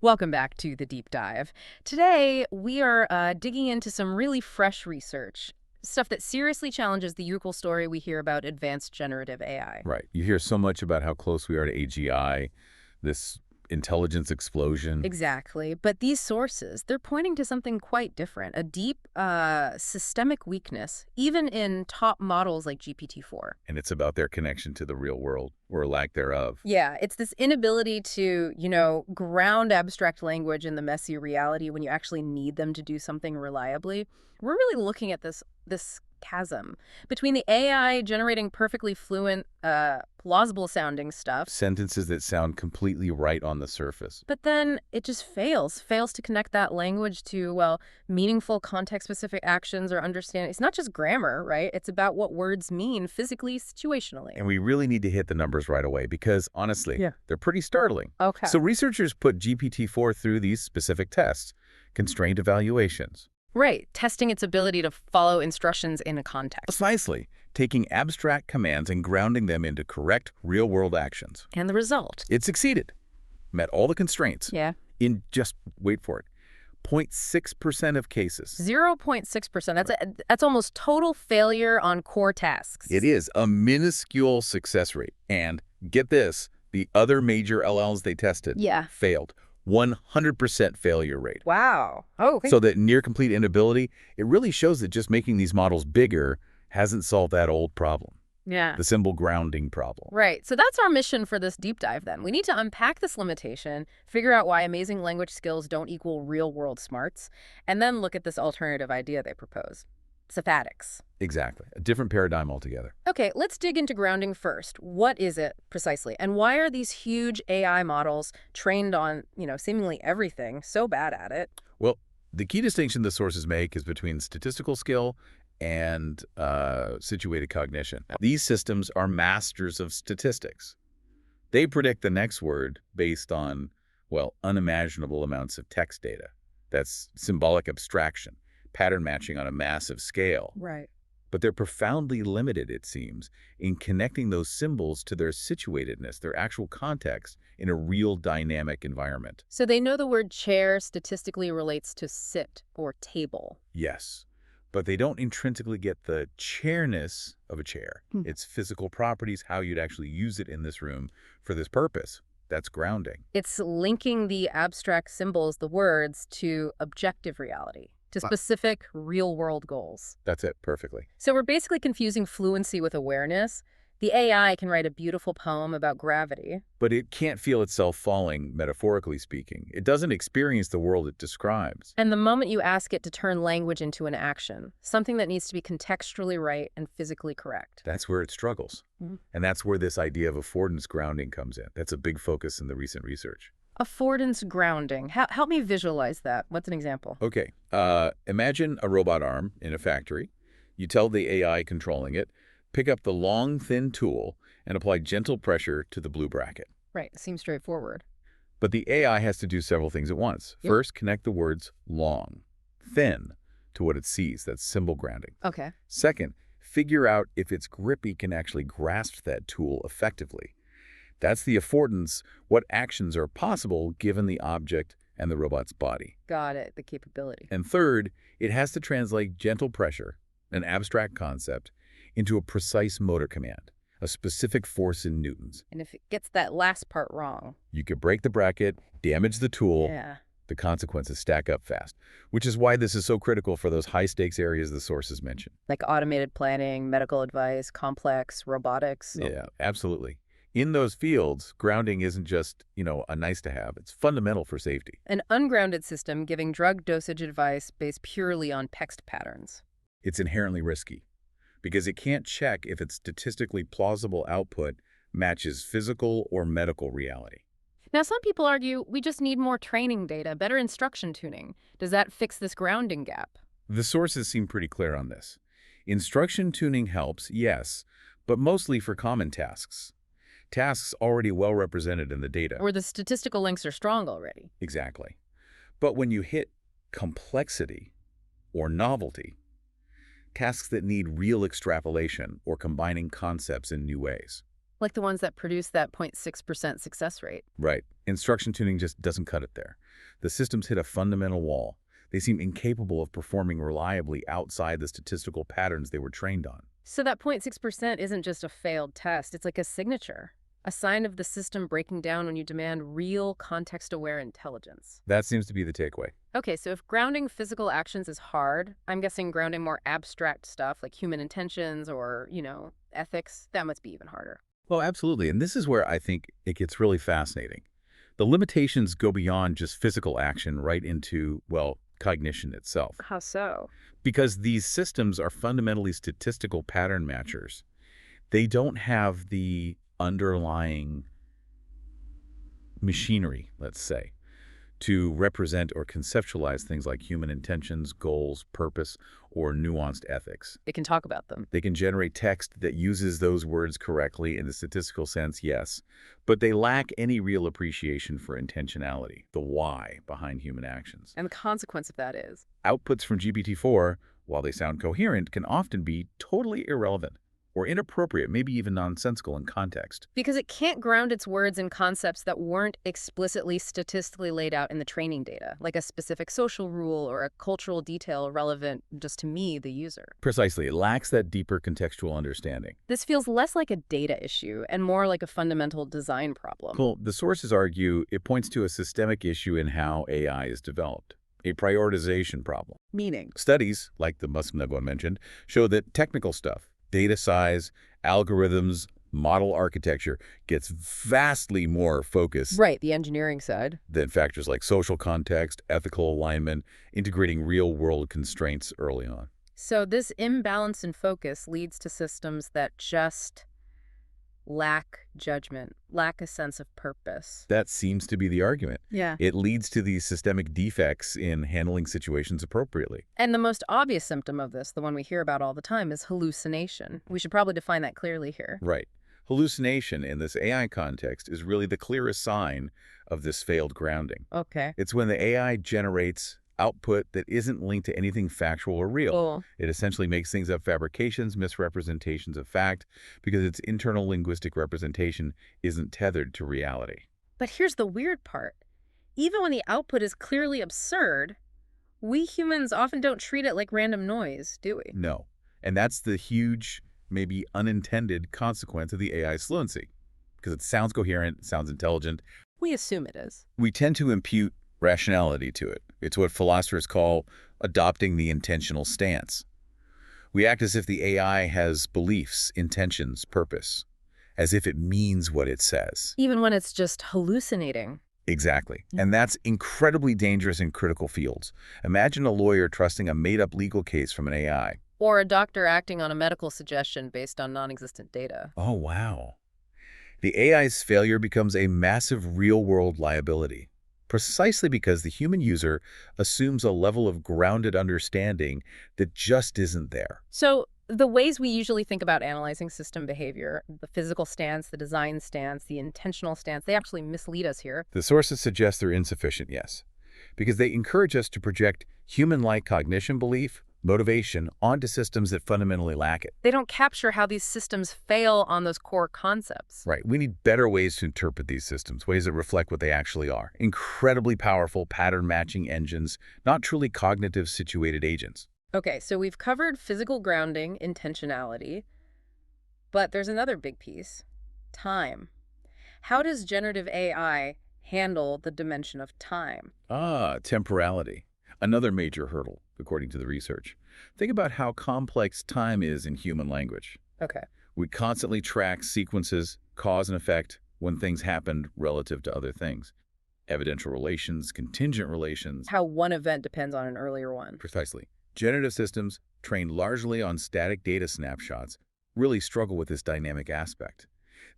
Welcome back to the deep dive. Today, we are digging into some really fresh research, stuff that seriously challenges the usual story we hear about advanced generative AI. Right. You hear so much about how close we are to AGI, this intelligence explosion. Exactly. But these sources, they're pointing to something quite different, a deep systemic weakness, even in top models like GPT-4. And it's about their connection to the real world, or lack thereof. Yeah, it's this inability to, ground abstract language in the messy reality when you actually need them to do something reliably. We're really looking at this chasm between the AI generating perfectly fluent, plausible-sounding stuff. Sentences that sound completely right on the surface. But then it just fails to connect that language to, well, meaningful context-specific actions or understanding. It's not just grammar, right? It's about what words mean physically, situationally. And we really need to hit the numbers right away because, honestly, they're pretty startling. Okay. So researchers put GPT-4 through these specific tests, constrained evaluations. Right, testing its ability to follow instructions in a context. Precisely, taking abstract commands and grounding them into correct, real-world actions. And the result? It succeeded. Met all the constraints. Yeah. In just, wait for it, 0.6% of cases. 0.6%. That's almost total failure on core tasks. It is a minuscule success rate. And get this, the other major LLs they tested failed. 100% failure rate. Wow. Oh, okay. So that near complete inability, it really shows that just making these models bigger hasn't solved that old problem. Yeah. The symbol grounding problem. Right. So that's our mission for this deep dive then. We need to unpack this limitation, figure out why amazing language skills don't equal real-world smarts, and then look at this alternative idea they propose. Sophimatics. Exactly. A different paradigm altogether. Okay, let's dig into grounding first. What is it precisely? And why are these huge AI models trained on, seemingly everything so bad at it? Well, the key distinction the sources make is between statistical skill and situated cognition. These systems are masters of statistics. They predict the next word based on, well, unimaginable amounts of text data. That's symbolic abstraction, pattern matching on a massive scale. Right. But they're profoundly limited, it seems, in connecting those symbols to their situatedness, their actual context in a real dynamic environment. So they know the word chair statistically relates to sit or table. Yes, but they don't intrinsically get the chairness of a chair. Its physical properties, how you'd actually use it in this room for this purpose. That's grounding. It's linking the abstract symbols, the words, to objective reality, to specific real-world goals. That's it, perfectly. So we're basically confusing fluency with awareness. The AI can write a beautiful poem about gravity. But it can't feel itself falling, metaphorically speaking. It doesn't experience the world it describes. And the moment you ask it to turn language into an action, something that needs to be contextually right and physically correct. That's where it struggles. And that's where this idea of affordance grounding comes in. That's a big focus in the recent research. Affordance grounding. Help me visualize that. What's an example? Okay. Imagine a robot arm in a factory. You tell the AI controlling it, pick up the long, thin tool and apply gentle pressure to the blue bracket. Right. Seems straightforward. But the AI has to do several things at once. First, connect the words long, thin to what it sees. That's symbol grounding. Okay. Second, figure out if its grippy can actually grasp that tool effectively. That's the affordance, what actions are possible given the object and the robot's body. Got it, the capability. And third, it has to translate gentle pressure, an abstract concept, into a precise motor command, a specific force in newtons. And if it gets that last part wrong, you could break the bracket, damage the tool. The consequences stack up fast, which is why this is so critical for those high-stakes areas the sources mention. Like automated planning, medical advice, complex, robotics. Yeah, absolutely. In those fields, grounding isn't just, a nice-to-have. It's fundamental for safety. An ungrounded system giving drug dosage advice based purely on text patterns. It's inherently risky because it can't check if its statistically plausible output matches physical or medical reality. Now, some people argue we just need more training data, better instruction tuning. Does that fix this grounding gap? The sources seem pretty clear on this. Instruction tuning helps, yes, but mostly for common tasks. Tasks already well represented in the data. Where the statistical links are strong already. Exactly. But when you hit complexity or novelty, tasks that need real extrapolation or combining concepts in new ways. Like the ones that produce that 0.6% success rate. Right. Instruction tuning just doesn't cut it there. The systems hit a fundamental wall. They seem incapable of performing reliably outside the statistical patterns they were trained on. So that 0.6% isn't just a failed test, it's like a signature, a sign of the system breaking down when you demand real context-aware intelligence. That seems to be the takeaway. Okay, so if grounding physical actions is hard, I'm guessing grounding more abstract stuff like human intentions or, ethics, that must be even harder. Well, absolutely. And this is where I think it gets really fascinating. The limitations go beyond just physical action right into, well, cognition itself. How so? Because these systems are fundamentally statistical pattern matchers. They don't have the underlying machinery, let's say, to represent or conceptualize things like human intentions, goals, purpose, or nuanced ethics. They can talk about them. They can generate text that uses those words correctly in the statistical sense, yes, but they lack any real appreciation for intentionality, the why behind human actions. And the consequence of that is? Outputs from GPT-4, while they sound coherent, can often be totally irrelevant or inappropriate, maybe even nonsensical in context. Because it can't ground its words in concepts that weren't explicitly statistically laid out in the training data, like a specific social rule or a cultural detail relevant just to me, the user. Precisely. It lacks that deeper contextual understanding. This feels less like a data issue and more like a fundamental design problem. Well, the sources argue it points to a systemic issue in how AI is developed. A prioritization problem. Meaning? Studies, like the Musknug one mentioned, show that technical stuff, data size, algorithms, model architecture gets vastly more focus Right, the engineering side. than factors like social context, ethical alignment, integrating real-world constraints early on. So this imbalance in focus leads to systems that just lack judgment, lack a sense of purpose. That seems to be the argument. Yeah. It leads to these systemic defects in handling situations appropriately. And the most obvious symptom of this, the one we hear about all the time, is hallucination. We should probably define that clearly here. Right. Hallucination in this AI context is really the clearest sign of this failed grounding. Okay. It's when the AI generates output that isn't linked to anything factual or real. Cool. It essentially makes things up fabrications, misrepresentations of fact, because its internal linguistic representation isn't tethered to reality. But here's the weird part. Even when the output is clearly absurd, we humans often don't treat it like random noise, do we? No. And that's the huge, maybe unintended consequence of the AI's fluency. Because it sounds coherent, it sounds intelligent. We assume it is. We tend to impute rationality to it. It's what philosophers call adopting the intentional stance. We act as if the AI has beliefs, intentions, purpose, as if it means what it says. Even when it's just hallucinating. Exactly. And that's incredibly dangerous in critical fields. Imagine a lawyer trusting a made-up legal case from an AI. Or a doctor acting on a medical suggestion based on non-existent data. Oh, wow. The AI's failure becomes a massive real-world liability, precisely because the human user assumes a level of grounded understanding that just isn't there. So the ways we usually think about analyzing system behavior, the physical stance, the design stance, the intentional stance, they actually mislead us here. The sources suggest they're insufficient, yes, because they encourage us to project human-like cognition belief, motivation onto systems that fundamentally lack it. They don't capture how these systems fail on those core concepts. Right. We need better ways to interpret these systems, ways that reflect what they actually are. Incredibly powerful pattern-matching engines, not truly cognitive situated agents. Okay, so we've covered physical grounding, intentionality, but there's another big piece, time. How does generative AI handle the dimension of time? Temporality. Another major hurdle, according to the research. Think about how complex time is in human language. Okay. We constantly track sequences, cause and effect, when things happened relative to other things. Evidential relations, contingent relations. How one event depends on an earlier one. Precisely. Generative systems, trained largely on static data snapshots, really struggle with this dynamic aspect.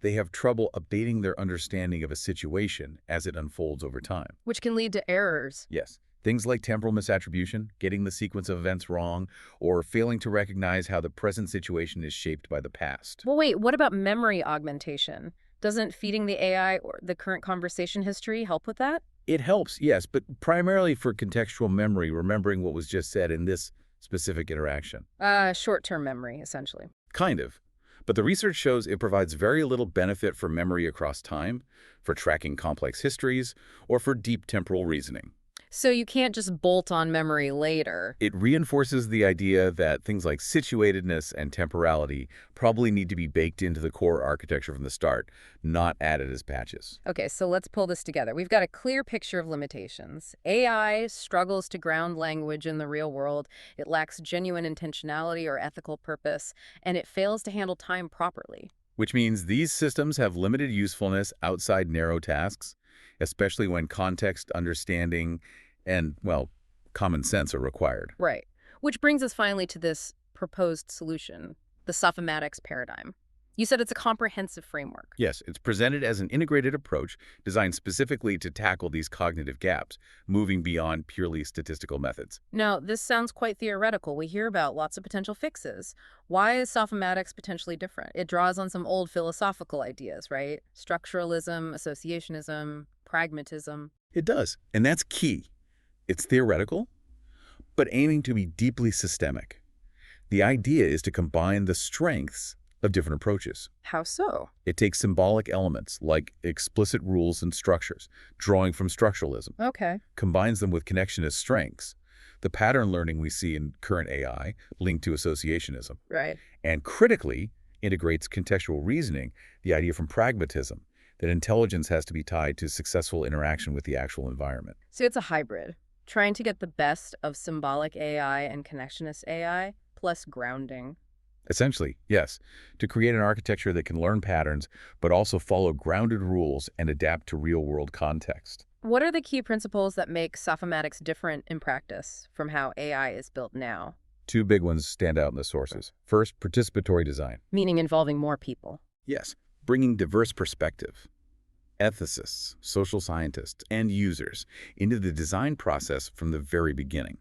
They have trouble updating their understanding of a situation as it unfolds over time. Which can lead to errors. Yes. Things like temporal misattribution, getting the sequence of events wrong, or failing to recognize how the present situation is shaped by the past. Well, wait, what about memory augmentation? Doesn't feeding the AI or the current conversation history help with that? It helps, yes, but primarily for contextual memory, remembering what was just said in this specific interaction. Short-term memory, essentially. Kind of. But the research shows it provides very little benefit for memory across time, for tracking complex histories, or for deep temporal reasoning. So you can't just bolt on memory later. It reinforces the idea that things like situatedness and temporality probably need to be baked into the core architecture from the start, not added as patches. Okay, so let's pull this together. We've got a clear picture of limitations. AI struggles to ground language in the real world. It lacks genuine intentionality or ethical purpose, and it fails to handle time properly. Which means these systems have limited usefulness outside narrow tasks, especially when context, understanding, and, well, common sense are required. Right. Which brings us finally to this proposed solution, the Sophimatics paradigm. You said it's a comprehensive framework. Yes, it's presented as an integrated approach designed specifically to tackle these cognitive gaps, moving beyond purely statistical methods. Now, this sounds quite theoretical. We hear about lots of potential fixes. Why is Sophimatics potentially different? It draws on some old philosophical ideas, right? Structuralism, associationism, pragmatism. It does, and that's key. It's theoretical, but aiming to be deeply systemic. The idea is to combine the strengths of different approaches. How so? It takes symbolic elements like explicit rules and structures, drawing from structuralism, Okay. combines them with connectionist strengths, the pattern learning we see in current AI linked to associationism, Right. and critically integrates contextual reasoning, the idea from pragmatism, that intelligence has to be tied to successful interaction with the actual environment. So it's a hybrid, trying to get the best of symbolic AI and connectionist AI, plus grounding. Essentially, yes, to create an architecture that can learn patterns, but also follow grounded rules and adapt to real-world context. What are the key principles that make Sophimatics different in practice from how AI is built now? Two big ones stand out in the sources. First, participatory design. Meaning involving more people. Yes, bringing diverse perspective, ethicists, social scientists, and users into the design process from the very beginning.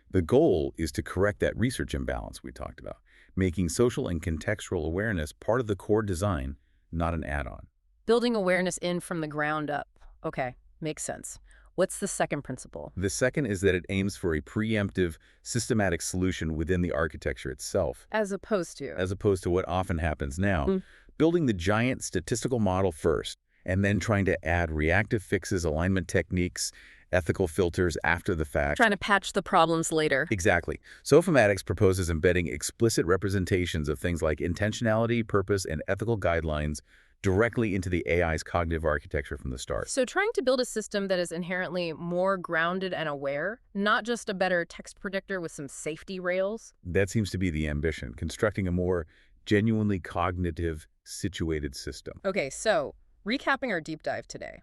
The goal is to correct that research imbalance we talked about, making social and contextual awareness part of the core design, not an add-on. Building awareness in from the ground up. Okay, makes sense. What's the second principle? The second is that it aims for a preemptive, systematic solution within the architecture itself, As opposed to? as opposed to what often happens now, building the giant statistical model first, and then trying to add reactive fixes, alignment techniques, ethical filters after the fact. Trying to patch the problems later. Exactly. Sophimatics proposes embedding explicit representations of things like intentionality, purpose, and ethical guidelines directly into the AI's cognitive architecture from the start. So trying to build a system that is inherently more grounded and aware, not just a better text predictor with some safety rails. That seems to be the ambition, constructing a more genuinely cognitive, situated system. Okay, so recapping our deep dive today.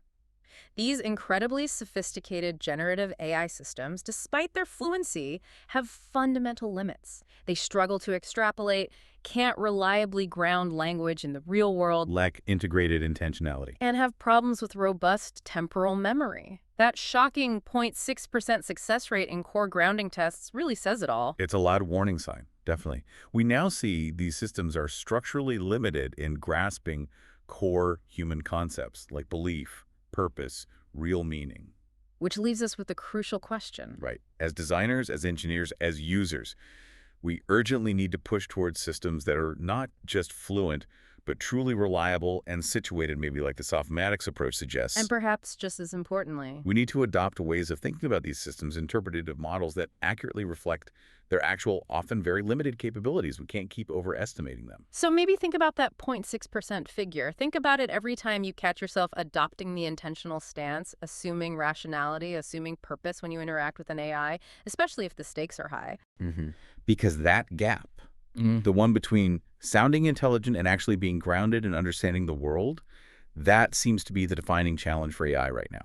These incredibly sophisticated generative AI systems, despite their fluency, have fundamental limits. They struggle to extrapolate, can't reliably ground language in the real world, Lack integrated intentionality. and have problems with robust temporal memory. That shocking 0.6% success rate in core grounding tests really says it all. It's a loud warning sign, definitely. We now see these systems are structurally limited in grasping core human concepts like belief, purpose, real meaning. Which leaves us with a crucial question. Right. As designers, as engineers, as users, we urgently need to push towards systems that are not just fluent, but truly reliable and situated, maybe like the Sophimatics approach suggests. And perhaps just as importantly, We need to adopt ways of thinking about these systems, interpretative models that accurately reflect their actual, often very limited capabilities. We can't keep overestimating them. so maybe think about that 0.6% figure. Think about it every time you catch yourself adopting the intentional stance, assuming rationality, assuming purpose when you interact with an AI, especially if the stakes are high. Because that gap, the one between sounding intelligent and actually being grounded and understanding the world, that seems to be the defining challenge for AI right now.